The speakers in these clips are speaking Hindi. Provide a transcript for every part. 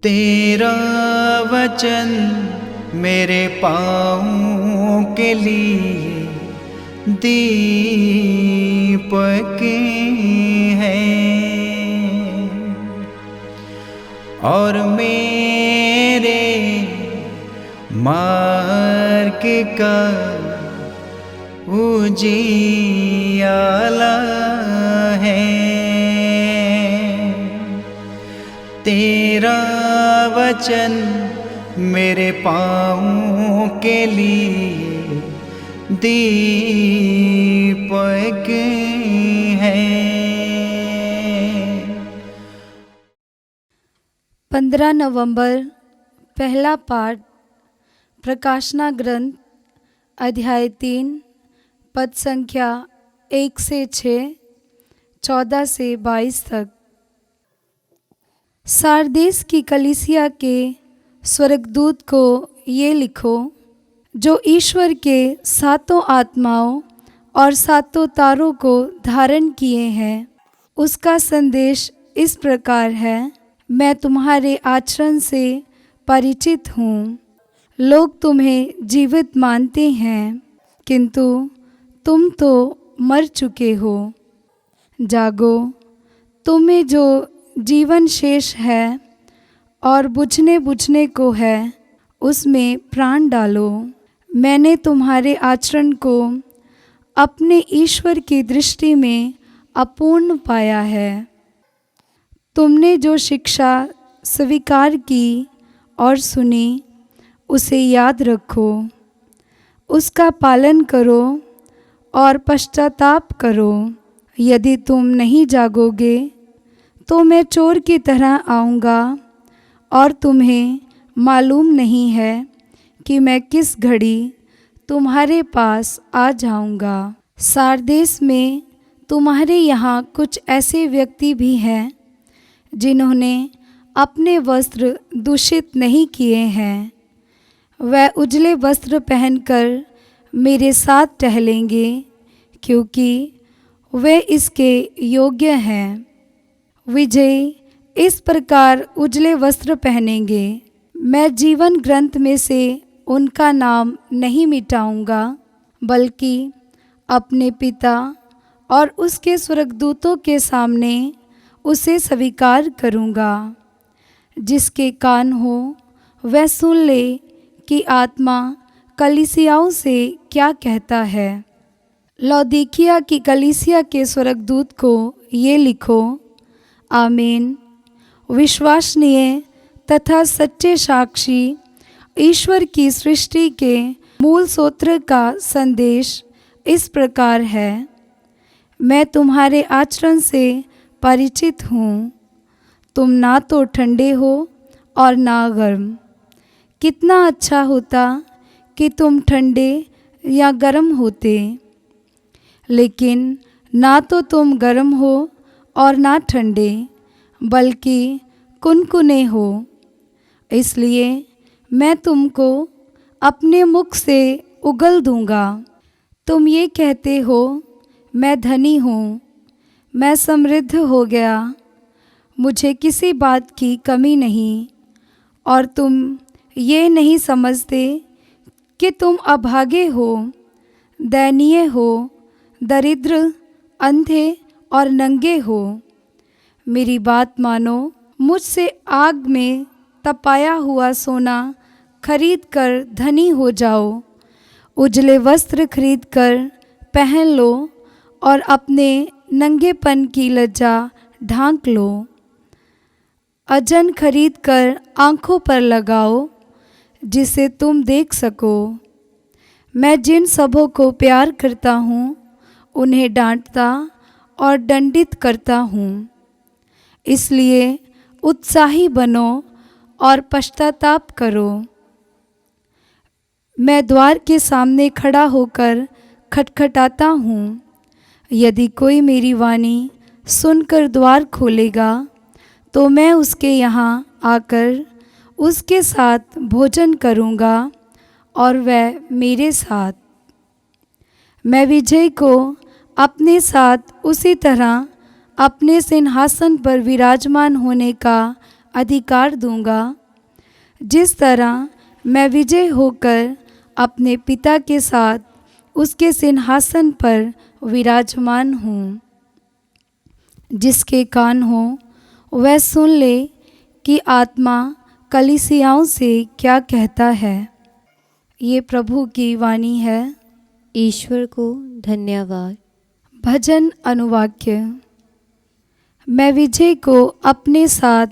तेरा वचन मेरे पाँवों के लिए दीपक है और मेरे मार्ग का उजियाला है। तेरा वचन मेरे पाँवों के लिए दीपक है। 15 नवंबर पहला पाठ प्रकाशना ग्रंथ अध्याय 3 पद संख्या 1 से 6, 14 से 22 तक। सारदेस की कलीसिया के स्वर्गदूत को ये लिखो, जो ईश्वर के सातों आत्माओं और सातों तारों को धारण किए हैं। उसका संदेश इस प्रकार है, मैं तुम्हारे आचरण से परिचित हूँ। लोग तुम्हें जीवित मानते हैं, किंतु तुम तो मर चुके हो। जागो, तुम्हें जो जीवन शेष है और बुझने को है, उसमें प्राण डालो। मैंने तुम्हारे आचरण को अपने ईश्वर की दृष्टि में अपूर्ण पाया है। तुमने जो शिक्षा स्वीकार की और सुनी, उसे याद रखो, उसका पालन करो और पश्चाताप करो। यदि तुम नहीं जागोगे तो मैं चोर की तरह आऊँगा और तुम्हें मालूम नहीं है कि मैं किस घड़ी तुम्हारे पास आ जाऊँगा। सारदेस में तुम्हारे यहाँ कुछ ऐसे व्यक्ति भी हैं जिन्होंने अपने वस्त्र दूषित नहीं किए हैं। वह उजले वस्त्र पहनकर मेरे साथ टहलेंगे, क्योंकि वे इसके योग्य हैं। विजयी इस प्रकार उजले वस्त्र पहनेंगे। मैं जीवन ग्रंथ में से उनका नाम नहीं मिटाऊंगा, बल्कि अपने पिता और उसके स्वर्गदूतों के सामने उसे स्वीकार करूंगा। जिसके कान हो वह सुन ले कि आत्मा कलीसियाओं से क्या कहता है। लौदीकिया की कलीसिया के स्वर्गदूत को ये लिखो, आमीन। विश्वसनीय तथा सच्चे साक्षी, ईश्वर की सृष्टि के मूल सूत्र का संदेश इस प्रकार है, मैं तुम्हारे आचरण से परिचित हूँ। तुम ना तो ठंडे हो और ना गर्म। कितना अच्छा होता कि तुम ठंडे या गर्म होते, लेकिन ना तो तुम गर्म हो और ना ठंडे, बल्कि कुनकुने हो। इसलिए मैं तुमको अपने मुख से उगल दूंगा। तुम ये कहते हो, मैं धनी हूँ, मैं समृद्ध हो गया, मुझे किसी बात की कमी नहीं, और तुम ये नहीं समझते कि तुम अभागे हो, दयनीय हो, दरिद्र, अंधे और नंगे हो। मेरी बात मानो, मुझसे आग में तपाया हुआ सोना खरीद कर धनी हो जाओ। उजले वस्त्र खरीद कर पहन लो और अपने नंगेपन की लज्जा ढांक लो। अजन खरीद कर आँखों पर लगाओ, जिसे तुम देख सको। मैं जिन सबों को प्यार करता हूँ, उन्हें डांटता और दंडित करता हूँ। इसलिए उत्साही बनो और पश्चाताप करो। मैं द्वार के सामने खड़ा होकर खटखटाता हूँ। यदि कोई मेरी वाणी सुनकर द्वार खोलेगा, तो मैं उसके यहाँ आकर उसके साथ भोजन करूँगा और वह मेरे साथ। मैं विजय को अपने साथ उसी तरह अपने सिंहासन पर विराजमान होने का अधिकार दूंगा, जिस तरह मैं विजय होकर अपने पिता के साथ उसके सिंहासन पर विराजमान हूँ। जिसके कान हो वह सुन ले कि आत्मा कलीसियाओं से क्या कहता है। ये प्रभु की वाणी है। ईश्वर को धन्यवाद। भजन अनुवाक्य। मैं विजय को अपने साथ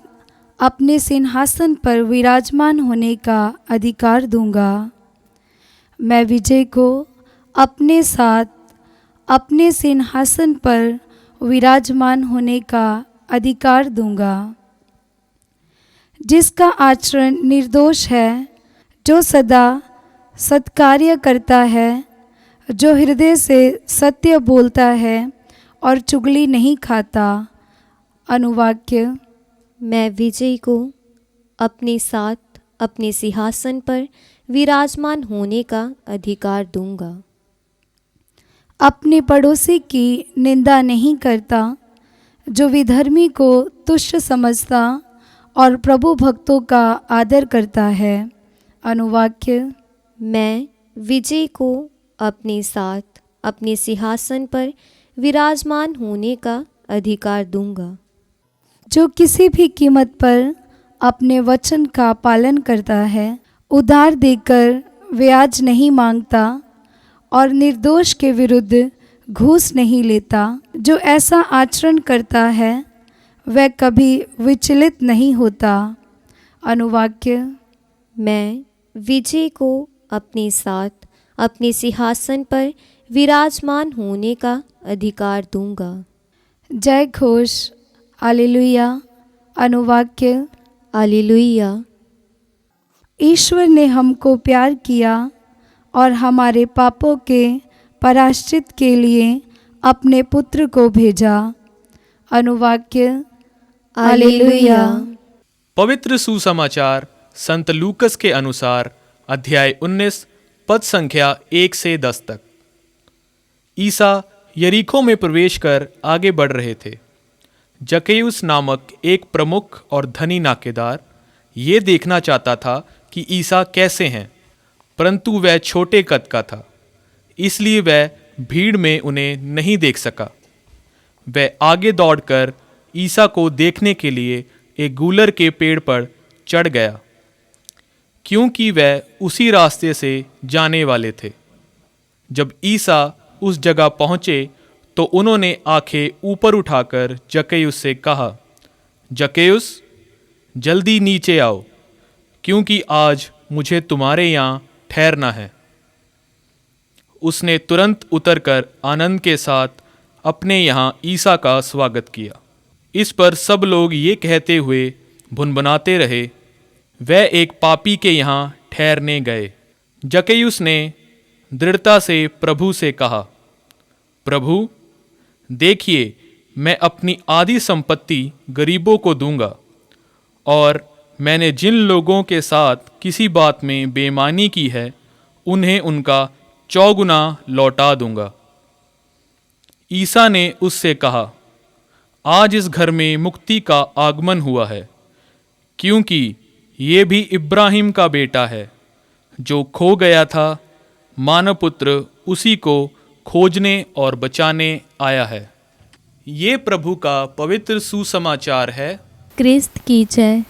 अपने सिंहासन पर विराजमान होने का अधिकार दूंगा। मैं विजय को अपने साथ अपने सिंहासन पर विराजमान होने का अधिकार दूंगा। जिसका आचरण निर्दोष है, जो सदा सत्कार्य करता है, जो हृदय से सत्य बोलता है और चुगली नहीं खाता। अनुवाक्य। मैं विजय को अपने साथ अपने सिंहासन पर विराजमान होने का अधिकार दूंगा। अपने पड़ोसी की निंदा नहीं करता, जो विधर्मी को तुच्छ समझता और प्रभु भक्तों का आदर करता है। अनुवाक्य। मैं विजय को अपने साथ अपने सिंहासन पर विराजमान होने का अधिकार दूंगा। जो किसी भी कीमत पर अपने वचन का पालन करता है, उधार देकर ब्याज नहीं मांगता और निर्दोष के विरुद्ध घूस नहीं लेता, जो ऐसा आचरण करता है वह कभी विचलित नहीं होता। अनुवाक्य। मैं विजय को अपने साथ अपने सिंहासन पर विराजमान होने का अधिकार दूंगा। जय घोष। हालेलुया। अनुवाक्य। हालेलुया। ईश्वर ने हमको प्यार किया और हमारे पापों के प्रायश्चित के लिए अपने पुत्र को भेजा। अनुवाक्य। हालेलुया। पवित्र सुसमाचार संत लूकस के अनुसार अध्याय 19 पद संख्या 1 से 10 तक। ईसा यरीको में प्रवेश कर आगे बढ़ रहे थे। जक्कैयुस नामक एक प्रमुख और धनी नाकेदार ये देखना चाहता था कि ईसा कैसे हैं, परंतु वह छोटे कद का था, इसलिए वह भीड़ में उन्हें नहीं देख सका। वह आगे दौड़कर ईसा को देखने के लिए एक गूलर के पेड़ पर चढ़ गया, क्योंकि वह उसी रास्ते से जाने वाले थे। जब ईसा उस जगह पहुँचे तो उन्होंने आंखें ऊपर उठाकर जक्कैयुस से कहा, जक्कैयुस, जल्दी नीचे आओ, क्योंकि आज मुझे तुम्हारे यहाँ ठहरना है। उसने तुरंत उतरकर आनंद के साथ अपने यहाँ ईसा का स्वागत किया। इस पर सब लोग ये कहते हुए भुनभुनाते रहे, वह एक पापी के यहाँ ठहरने गए। जक्कैयुस ने दृढ़ता से प्रभु से कहा, प्रभु, देखिए, मैं अपनी आधी संपत्ति गरीबों को दूंगा, और मैंने जिन लोगों के साथ किसी बात में बेईमानी की है, उन्हें उनका 4 गुना लौटा दूंगा। ईसा ने उससे कहा, आज इस घर में मुक्ति का आगमन हुआ है, क्योंकि ये भी इब्राहिम का बेटा है। जो खो गया था, मानव पुत्र उसी को खोजने और बचाने आया है। ये प्रभु का पवित्र सुसमाचार है। क्रिस्त की जय।